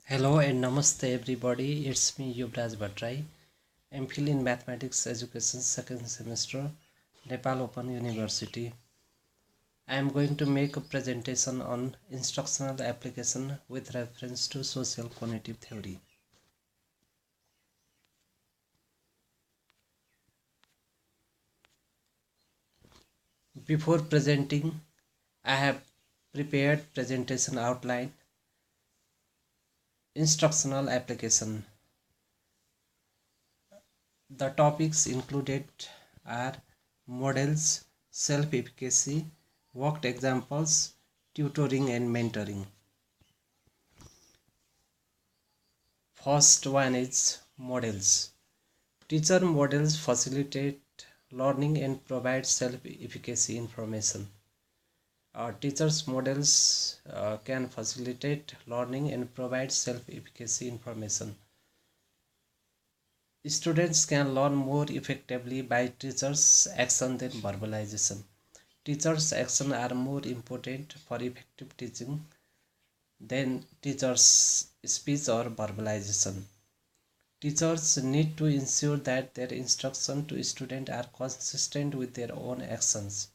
Hello and namaste everybody. It's me YubarajBhattarai, MPhil in Mathematics Education second semester, Nepal Open University. I am going to make a presentation on instructional application with reference to social cognitive theory. Before presenting, I have prepared presentation outline. Instructional application. The topics included are models, self-efficacy, worked examples, tutoring and mentoring. First one is models. Teacher models facilitate learning and provide self-efficacy information. Teachers models can facilitate learning and provide self-efficacy information. Students can learn more effectively by teachers' action than verbalization. Teachers' action are more important for effective teaching than teachers' speech or verbalization. Teachers need to ensure that their instruction to students are consistent with their own actions.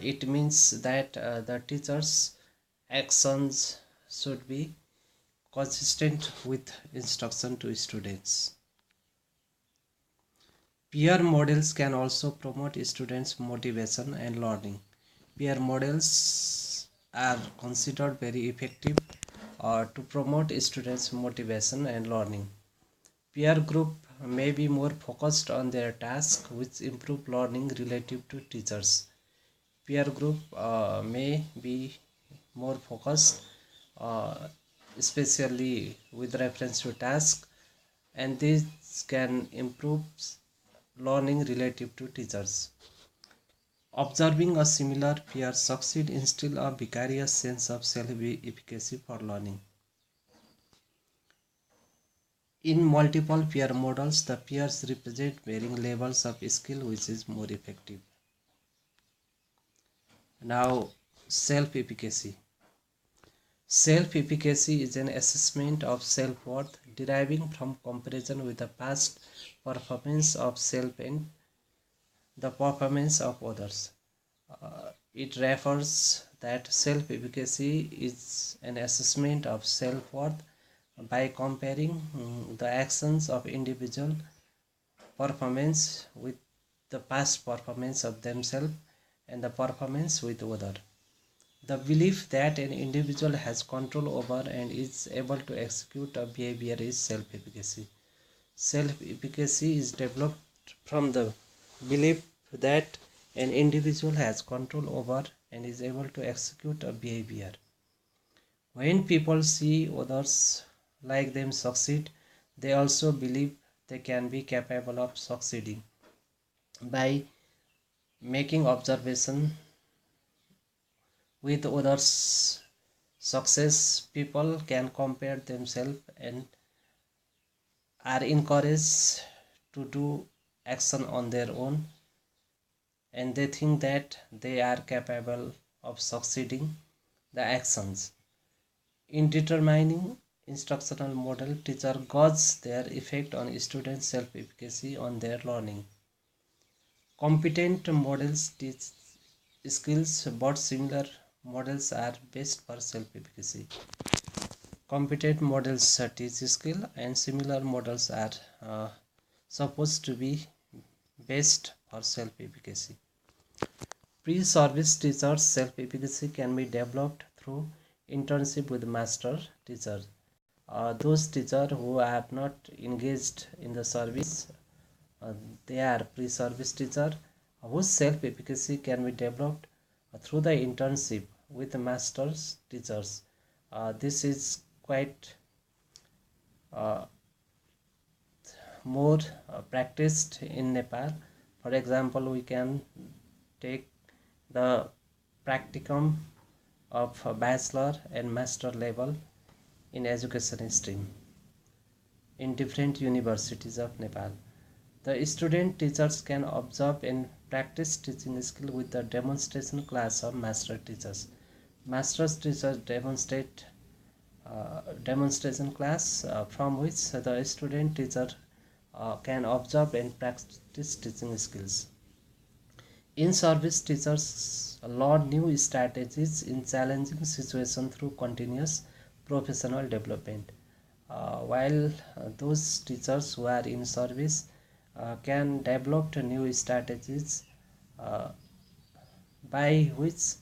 It means that the teacher's actions should be consistent with instruction to students. Peer models can also promote students' motivation and learning. Peer models are considered very effective to promote students' motivation and learning. Peer group may be more focused on their task, which improve learning relative to teachers. Peer group may be more focused especially with reference to task, and this can improve learning relative to teachers. Observing a similar peer succeed instill a vicarious sense of self-efficacy for learning. In multiple peer models, the peers represent varying levels of skill, which is more effective. Now, self-efficacy. Self-efficacy is an assessment of self-worth deriving from comparison with the past performance of self and the performance of others. It refers that self-efficacy is an assessment of self-worth by comparing the actions of individual performance with the past performance of themselves and the performance with others. The belief that an individual has control over and is able to execute a behavior is self-efficacy. Self-efficacy is developed from the belief that an individual has control over and is able to execute a behavior. When people see others like them succeed, they also believe they can be capable of succeeding. By making observation with others' success, people can compare themselves and are encouraged to do action on their own, and they think that they are capable of succeeding the actions. In determining instructional model, teacher gauges their effect on students' self-efficacy on their learning. Competent models teach skills, but similar models are best for self-efficacy. Competent models teach skill, and similar models are supposed to be best for self-efficacy. Pre-service teachers' self-efficacy can be developed through internship with master teachers. Those teachers who are not engaged in the service, they are pre-service teachers whose self-efficacy can be developed through the internship with master's teachers. This is quite more practiced in Nepal. For example, we can take the practicum of bachelor and master level in education stream in different universities of Nepal. The student teachers can observe and practice teaching skill with the demonstration class of master teachers. Master teachers demonstrate demonstration class from which the student teacher can observe and practice teaching skills. In service, teachers learn new strategies in challenging situations through continuous professional development. While those teachers who are in service can develop new strategies uh, by which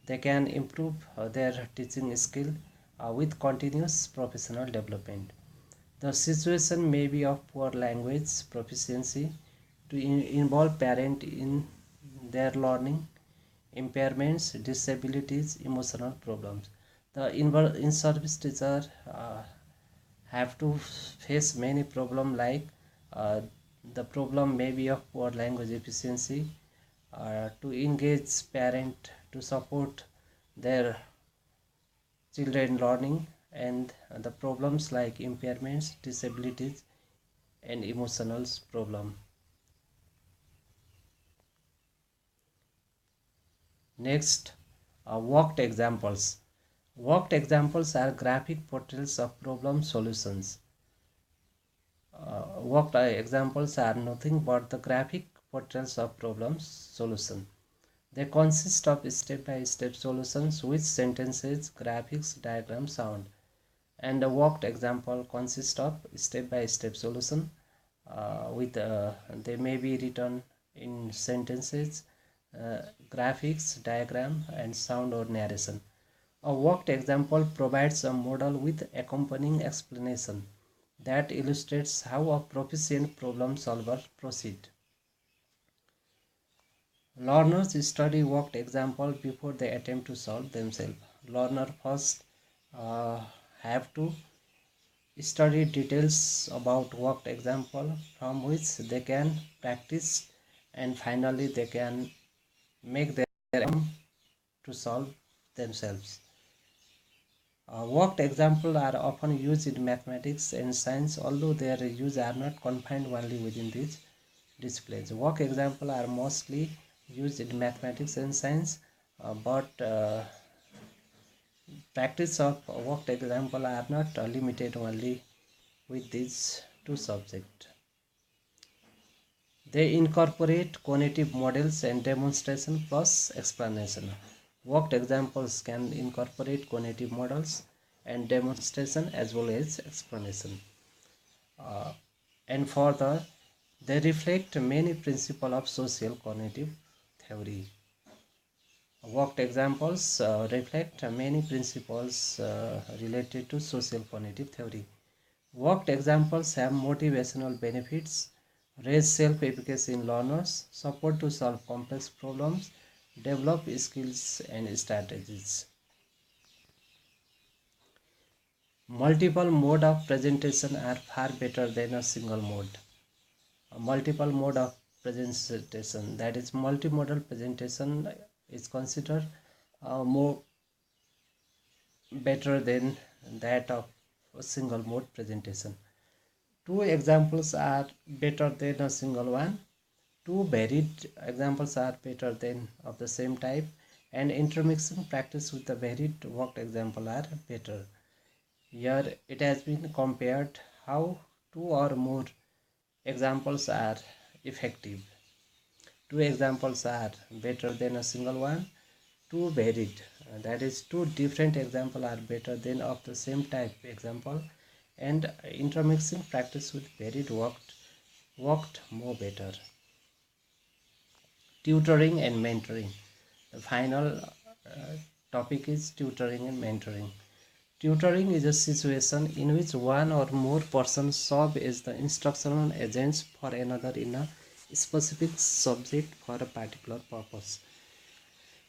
they can improve their teaching skill with continuous professional development. The situation may be of poor language proficiency to involve parent in their learning impairments, disabilities, emotional problems. The in-service teacher have to face many problems like uh, the problem may be of poor language efficiency, to engage parent to support their children learning, and the problems like impairments, disabilities, and emotional problem. Next, worked examples. Worked examples are graphic portrayals of problem solutions. Worked examples are nothing but the graphic portrayals of problem solution. They consist of step-by-step solutions with sentences, graphics, diagrams, sound. And a worked example consists of step-by-step solution with they may be written in sentences, graphics, diagram, and sound or narration. A worked example provides a model with accompanying explanation that illustrates how a proficient problem solver proceeds. Learners study worked example before they attempt to solve themselves. Learner first uh, have to study details about worked example from which they can practice, and finally they can make their aim to solve themselves. Worked examples are often used in mathematics and science, although their use are not confined only within these disciplines. Work examples are mostly used in mathematics and science, but practice of worked example are not limited only with these two subjects. They incorporate cognitive models and demonstration plus explanation. Worked examples can incorporate cognitive models and demonstration as well as explanation. Uh, and further, they reflect many principles of social cognitive theory. Worked examples reflect many principles related to social cognitive theory. Worked examples have motivational benefits, raise self-efficacy in learners, support to solve complex problems, develop skills and strategies. Multiple mode of presentation are far better than a single mode. A multiple mode of presentation, that is multimodal presentation, is considered more better than that of a single mode presentation. Two examples are better than a single one. Two varied examples are better than of the same type, and intermixing practice with the varied worked example are better. Here it has been compared how two or more examples are effective. Two examples are better than a single one. Two varied, that is two different examples are better than of the same type example, and intermixing practice with varied worked more better. Tutoring and mentoring. The final topic is tutoring and mentoring. Tutoring is a situation in which one or more persons serve as the instructional agents for another in a specific subject for a particular purpose.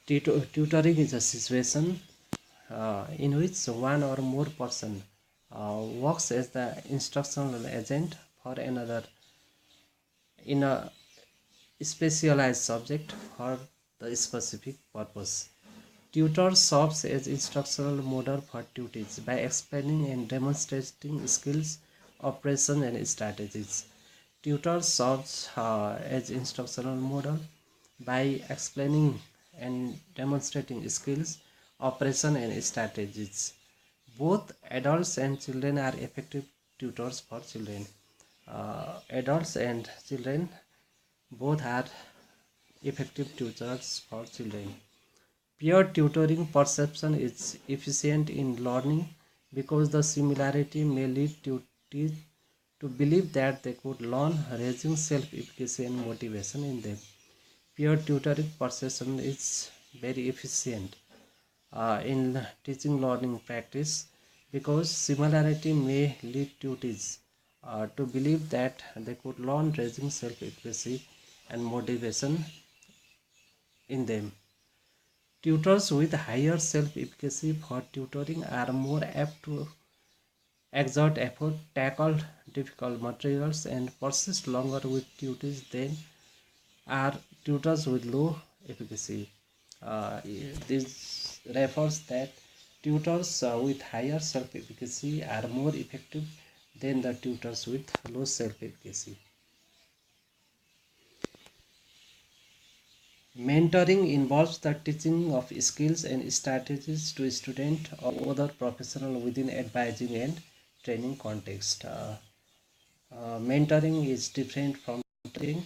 Tutoring is a situation in which one or more person works as the instructional agent for another in a specialized subject for the specific purpose. Tutor serves as instructional model for tutors by explaining and demonstrating skills, operation and strategies. Tutor serves as instructional model by explaining and demonstrating skills, operation and strategies. Both adults and children are effective tutors for children. Adults and children both are effective tutors for children. Peer tutoring perception is efficient in learning because the similarity may lead tutors to believe that they could learn, raising self-efficacy and motivation in them. Peer tutoring perception is very efficient in teaching learning practice because similarity may lead tutors to believe that they could learn, raising self-efficacy and motivation in them. Tutors with higher self-efficacy for tutoring are more apt to exert effort, tackle difficult materials, and persist longer with tutors than are tutors with low efficacy. This refers that tutors with higher self-efficacy are more effective than the tutors with low self-efficacy. Mentoring involves the teaching of skills and strategies to students or other professionals within advising and training context. Mentoring is different from tutoring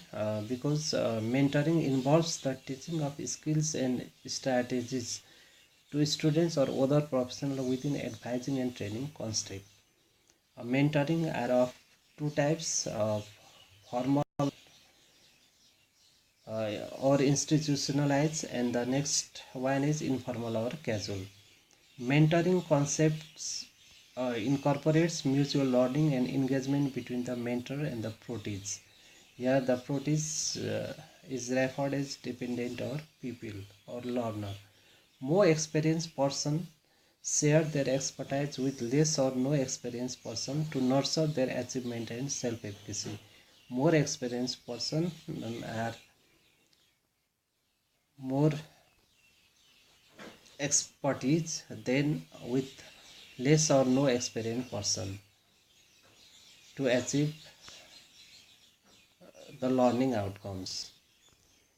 because mentoring involves the teaching of skills and strategies to students or other professionals within advising and training context. Mentoring are of two types of formal or institutionalized, and the next one is informal or casual. Mentoring concepts incorporates mutual learning and engagement between the mentor and the proteges. Here the proteges is referred as dependent or pupil or learner. More experienced person share their expertise with less or no experienced person to nurture their achievement and self-efficacy. More experienced person are more expertise than with less or no experienced person to achieve the learning outcomes.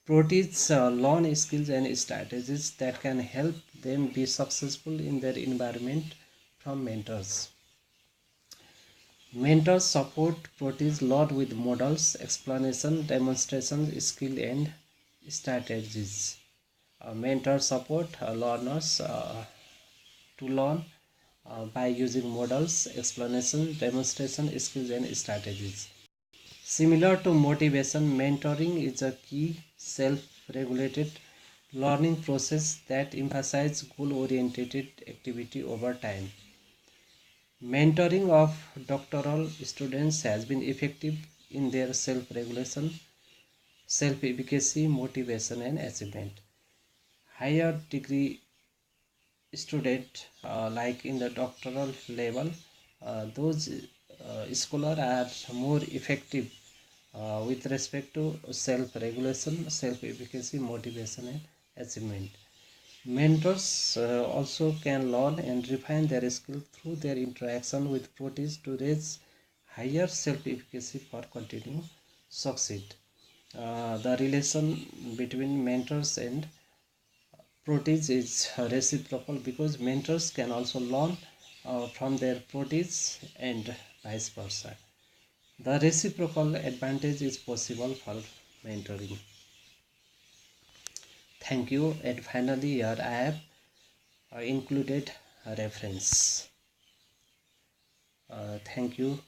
Proteges learn skills and strategies that can help them be successful in their environment from mentors. Mentors support proteges learn with models, explanation, demonstration, skill and strategies. Mentors support learners to learn by using models, explanation, demonstration, skills and strategies. Similar to motivation, mentoring is a key self-regulated learning process that emphasizes goal-oriented activity over time. Mentoring of doctoral students has been effective in their self-regulation, self-efficacy, motivation and achievement. Higher degree student like in the doctoral level, those scholars are more effective with respect to self-regulation, self-efficacy, motivation and achievement. Mentors also can learn and refine their skill through their interaction with proteges to raise higher self-efficacy for continuing succeed. The relation between mentors and proteges is reciprocal because mentors can also learn from their proteges and vice versa. The reciprocal advantage is possible for mentoring. Thank you, and finally here I have included a reference. Thank you.